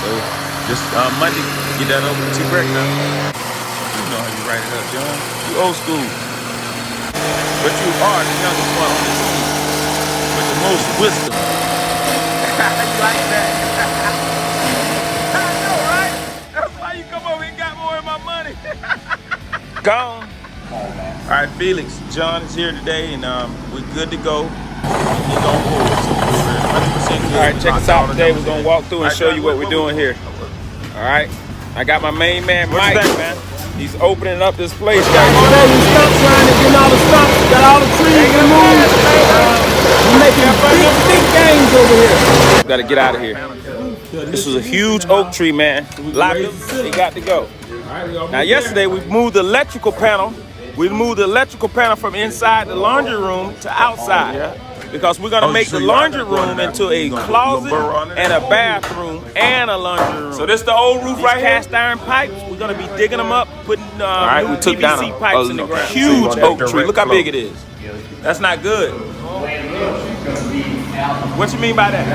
So just Monday, get that over to T-Break now. You know how you write it up, John. You old school. But you are the youngest one on this team with the most wisdom. You like that? I know, right? That's why you come over and got more of my money. Gone. All right, Felix, John is here today, and we're good to go. He's on board, so we're 100% good. All right, check us out today. We're gonna walk through and show you what we're doing here. All right, I got my main man, Mike. Man? He's opening up this place. Guys. Today we stopped trying to get all the stumps, got all the trees removed. We're making big gains over here. Got to get out of here. This was a huge oak tree, man. It got to go. Now, yesterday we moved the electrical panel. We moved the electrical panel from inside the laundry room to outside because we're gonna make the laundry room into a closet and a bathroom and a laundry room. So this the old roof right here. Cast iron pipes. We're gonna be digging them up, putting new PVC pipes in the ground. Huge oak tree. Look how big it is. That's not good. What you mean by that?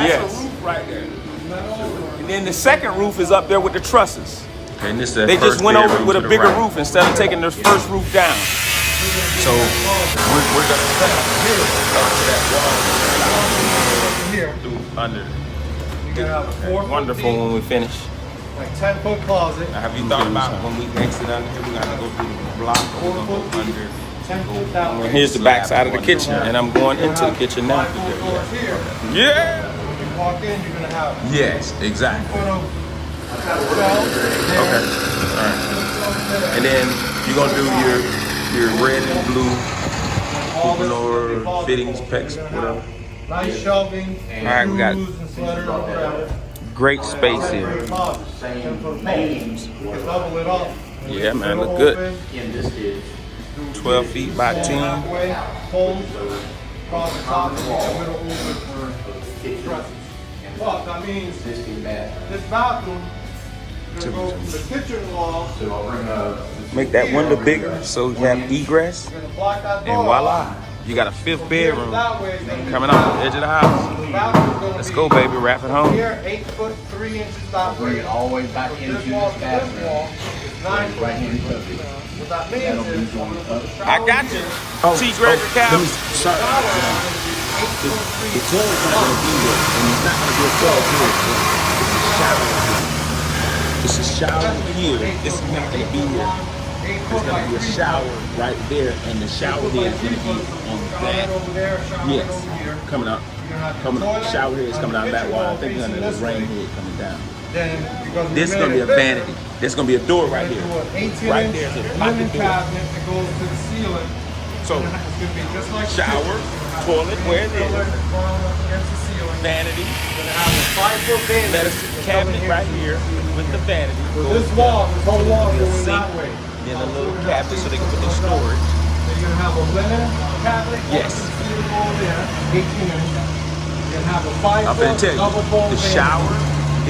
Yes. Right there. And then the second roof is up there with the trusses. Okay, and this they just went over with a bigger roof instead of taking the first roof down. So we're gonna here under. You're gonna have a 4 foot wonderful when we finish. Like 10-foot closet. Now, have you thought about when we exit under here? We gotta go through the block. 4 foot under. 10 foot down. Well, here's the back side of the kitchen, and I'm going into the kitchen now. Yeah. Walk in, you're gonna have exactly. Okay. All right. And then you're gonna do your red and blue cupola fittings, pecs, whatever. Nice shelving. All right, we got great space here. Yeah, man, look good. 12 feet by 10. Well, that means this bathroom is going to go from the kitchen wall. Make that window bigger so you have egress. And voila, you got a 5th bedroom coming off the edge of the house. Let's go, baby, Radford Homes. Here, 8 foot 3 inches that way. All the way back into this bathroom. It's 9 foot. Right here in the What that means is I'm going to put the shower. I got you. T-Gregor Cow. The toilet's not going to be there, and it's not going to be a toilet here. It's a shower here. This is not going to be here. There's going to be a shower right there, and the shower head is going to be on that. Yes, coming up. Shower head is coming out of that wall. I think under the rain head coming down. This is going to be a vanity. There's going to be a door right here. Right there. There's a pocket door. Cabinet that goes to the ceiling. So, shower, toilet, where it is, vanity, medicine cabinet right here with the vanity. This wall, this whole wall is going that way. Then a little cabinet so they can put their storage. So you're going to have a linen cabinet. Yes. 18 inches. You're going to have a 5 I'm foot going to tell double you, the shower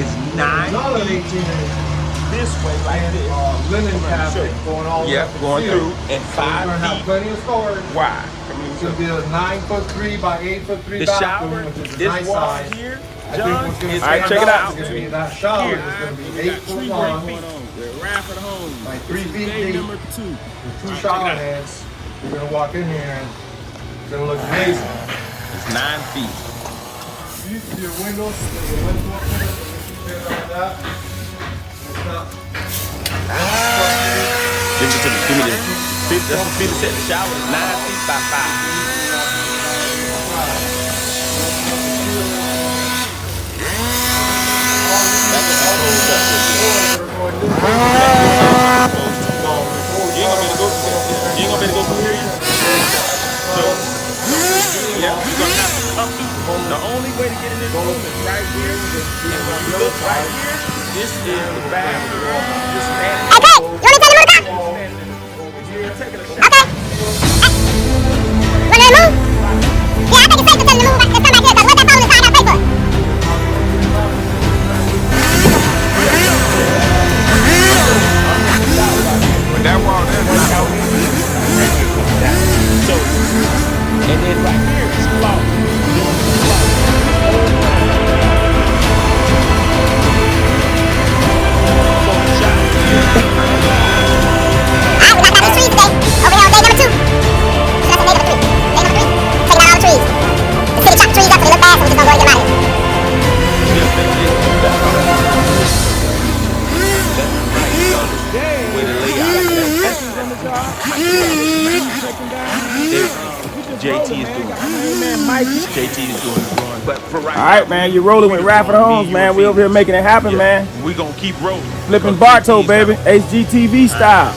is 9 another 18 feet inches. this way, like this. Linen cabinet going all the way up to the going ceiling. through, and So you're 5 going to have feet plenty of storage. wide. It's going to be a 9 foot 3 by 8 foot 3 The bathroom, shower, which is a this nice wall size. here, I think John, what's going is to all right, check it out. is going to be that shower is going to be 8 foot long, We're Radford Homes. like 3 feet Day deep, number 2. with 2 shower heads. You're going to walk in here and it's going to look amazing. It's 9 feet. You see your windows, your windows up there, like that. It's not. Give me this. That's what Peter said. The shower is 9 feet by 5. You ain't gonna be able to go through here. So, yeah, you're gonna have to come through. The only way to get in this room is right here. And when you look right here, this is the bathroom. Just standing. Okay, you want to take the move? You're taking a shower. Okay. Want to move? Yeah, I think it's safe to tell them to move. Let's come back here, because what that phone is, I got to pay for it. But that wall there is not out here. So, and then right here is closet. JT is doing the growing. But for right All right, man. You're rolling with Radford Homes, man. We over here making it happen, man. We're going to keep rolling. Flipping Bartow, baby. HGTV style.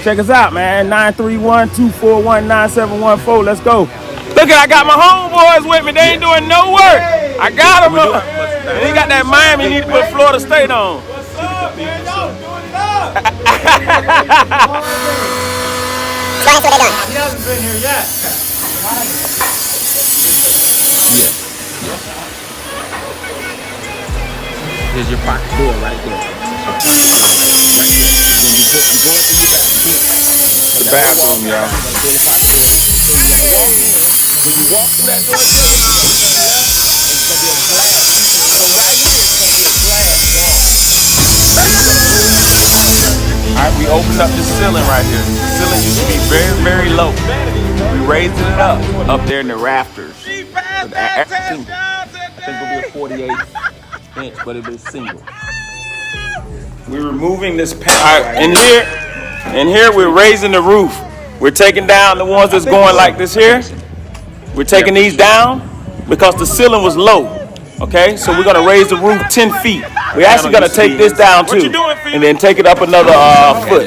Check us out, man. 931-241-9714. Let's go. Look at, I got my homeboys with me. They ain't doing no work. I got them. And he got that Miami. You need to put Florida State on. What's up, man? Y'all doing it up. He hasn't been here yet. Here's your pocket door right there. The bathroom, y'all. When you walk through that door, it's gonna be a glass. Right here, it's gonna be a glass wall. All right, we opened up this ceiling right here. The ceiling used to be very, very low. We raised it up there in the rafters. So I think it'll be a 48 inch, but it'll be single. We're removing this panel right In here, we're raising the roof. We're taking down the ones that's going like this here. We're taking these down because the ceiling was low. Okay, so we're gonna raise the roof 10 feet. We're actually gonna take this down too, and then take it up another foot.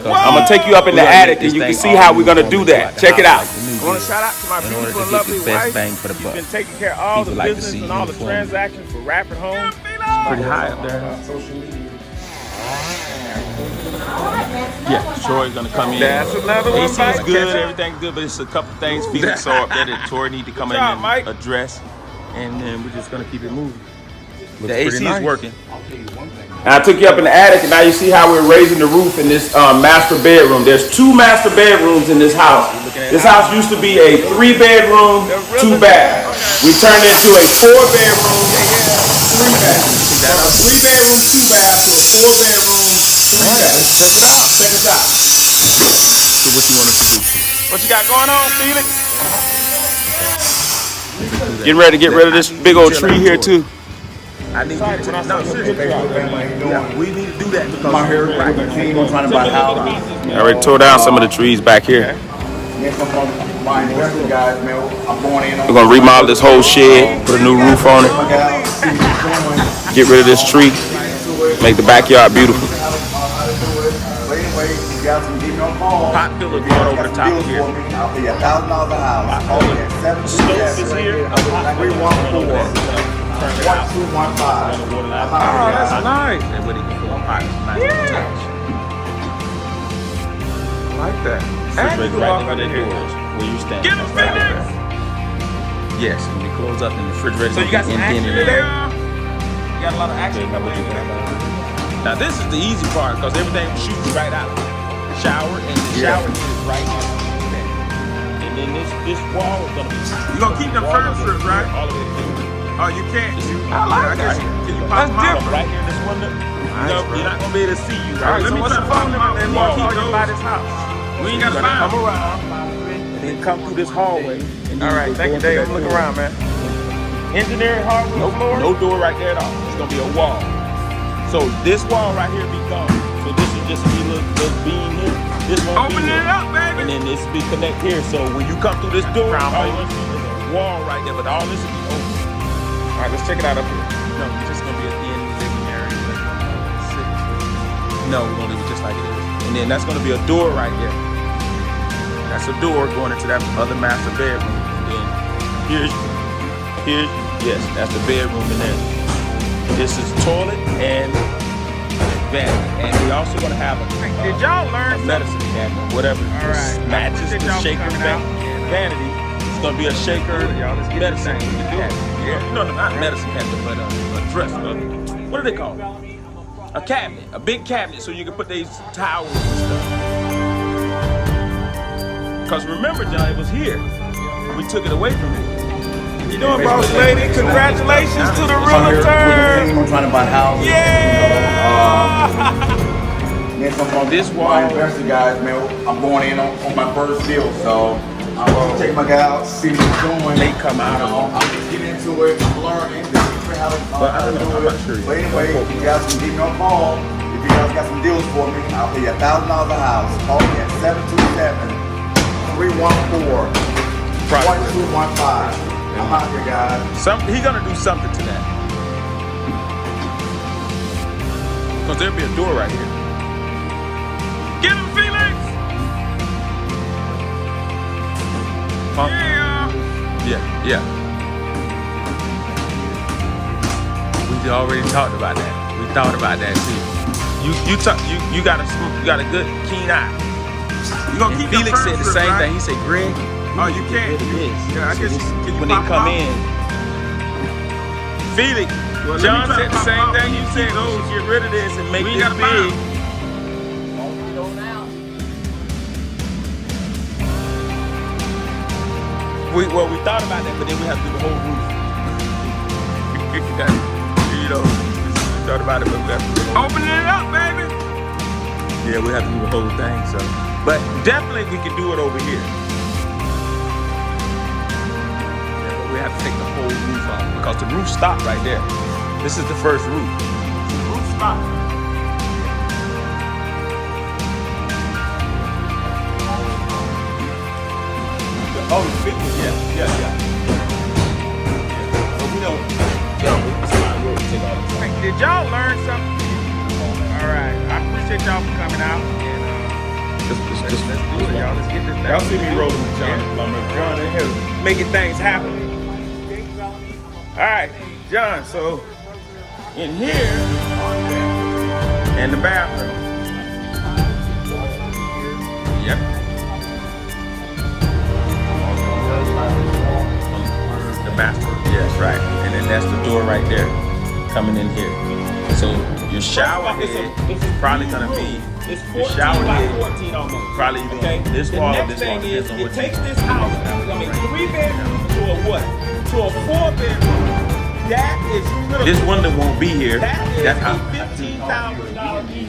I'm gonna take you up in the attic, and you can see how we're gonna do that. Check it out. I want to shout out to my beautiful and lovely wife. She's been taking care of all the business and all the transactions for Radford Homes. Pretty high up there. Yeah, Troy's gonna come in. That's another one. AC is good, everything's good, but it's a couple things feeling sore up there that Troy need to come in and address, and then we're just gonna keep it moving. The AC is working. And I took you up in the attic, and now you see how we're raising the roof in this master bedroom. There's 2 master bedrooms in this house. This house used to be a 3-bedroom, 2-bath. We turned it into a 4-bedroom, 3-bath. So a 3-bedroom, 2-bath to a 4-bedroom, 3-bath. Check it out. Check us out. So what you want us to do? What you got going on, Felix? Getting ready to get rid of this big old tree here too. I need you to we need to do that because I'm here with the team. I'm trying to buy a house. I already tore down some of the trees back here. We're We're gonna remodel this whole shed, put a new roof on it, get rid of this tree, make the backyard beautiful. Pot filler going over the top here. I'll pay $1,000 a house. Stove is here. 314. 1215. Oh, that's nice. and what he can put on pot. Nice I like that. refrigerator right next to the doors where you stand. Get him finished. Yes, when you close up in the refrigerator. So you got some action in there? You got a lot of action coming in there. Now this is the easy part because everything shoots right out. The shower and the shower is right here. And then this wall is gonna be. You gonna keep them firm strips, right? All of it. Oh, you can't. I like that. Can you pop them out? Right here in this window. You're not gonna be able to see you. All right, Let so me what's try the to phone number that walk you can buy this house? We ain't gotta Come find around and then come through this hallway. All right, thank you, Dave. Look around, man. Engineering hardwood floor. No door right there at all. It's gonna be a wall. So this wall right here be gone. So this is just a little beam here. This one Open it up, baby. and then this be connect here. So when you come through this door, all you gonna see is a wall right there, but all this will be open. All right, let's check it out up here. No, it's just gonna be a thin living area. No, we're gonna leave it just like it is. And then that's gonna be a door right there. That's a door going into that other master bedroom. And then here's yes, that's the bedroom. And then this is toilet and vanity. And we also gonna have Did y'all learn a medicine cabinet, whatever. All right. Matches the shaker vanity. It's gonna be a shaker medicine. Yeah, no, not medicine cabinet, but a dresser. What do they call it? A cabinet, a big cabinet, so you can put these towels and stuff. Because remember, John, it was here. We took it away from it. You doing, boss lady? Congratulations to the realtor. I'm trying to buy a house. Yeah. This wall. My investor guys, man, I'm going in on my first deal, so I'm gonna take my guy out, see what he's doing. They come out of I'm just getting into it. I'm learning. But I don't know. I'm not sure. But anyway, if you guys can give me a call, if you guys got some deals for me, I'll pay you $1,000 a house. Call me at 727-314-1215. Probably. 1215. I'm out here, guys. He's gonna do something to that. Cause there'll be a door right here. Get him, Felix! Huh? Yeah. We already talked about that. We thought about that too. You got a good keen eye. You gonna keep Felix said the same thing. He said, Greg. Oh, you can't. Yeah, I guess when they come in. Felix, well, John said the same thing. You said, oh, get rid of this and make this big. We thought about that, but then we have to do the whole roof. We thought about it, but we have to do the whole. Open it up, baby. Yeah, we have to do the whole thing. So, but definitely we can do it over here. We have to take the whole roof off because the roof stopped right there. This is the first roof. The roof stopped. Oh, the big one, yeah. But we don't. Did y'all learn something? All right, I appreciate y'all for coming out. And let's do it, y'all. Let's get this down. Y'all see me rolling with John. John in here making things happen. All right, John, so in here, in the bathroom. Yep. The master, yes, right. And then that's the door right there, coming in here. So your shower head is probably gonna be, your shower head probably okay. This wall or this wall. It takes this house, I mean 3 bedrooms to a what? To a 4 bedroom. That is critical. This window won't be here. That's how $15,000 easy.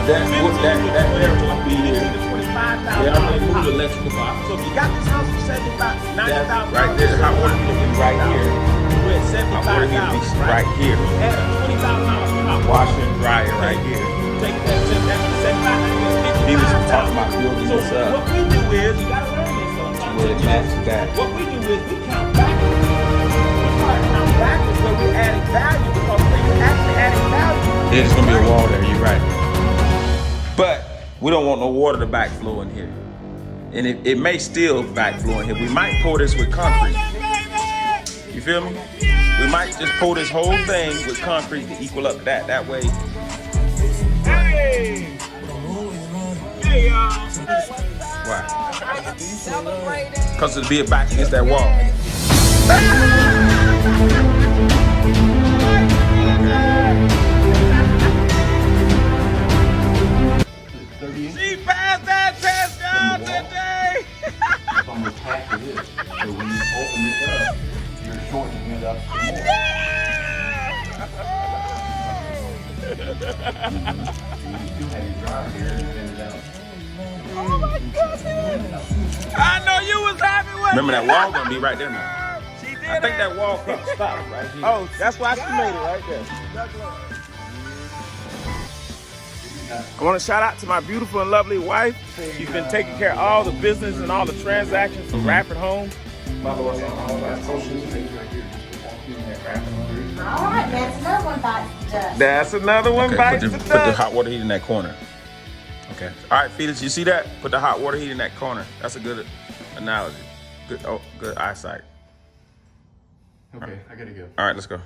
That won't be here. They already moved the electrical box. So if you got this house for $75,000, $90,000. Right there, hot water heater be right here. We're at $75,000 right here. Add $20,000 washer and dryer right here. Take that $75,000. He was talking about building this up. What we do is, you gotta learn this. Where it matches that. What we do is we count backwards. Backwards where we're adding value because we're actually adding value. There's gonna be a wall there, you're right. But we don't want no water to backflow in here. And it may still backflow in here. We might pour this with concrete. You feel me? We might just pour this whole thing with concrete to equal up that. That way. Hey! Hey, y'all. Why? Because it'll be back against that wall. She passed that test y'all today. It's almost half of this. So when you open it up, you're shortening it up some more. Oh my goodness! I know you was happy with. Remember that wall gonna be right there now. I think that wall couldn't stop right here. Oh, that's why she made it right there. I want to shout out to my beautiful and lovely wife. She's been taking care of all the business and all the transactions for Radford Homes. All right, that's another one bites the dust. That's another one bites the dust. Put the hot water heater in that corner. Okay. All right, Felix, you see that? Put the hot water heater in that corner. That's a good analogy. Good eyesight. Okay, I gotta go. All right, let's go.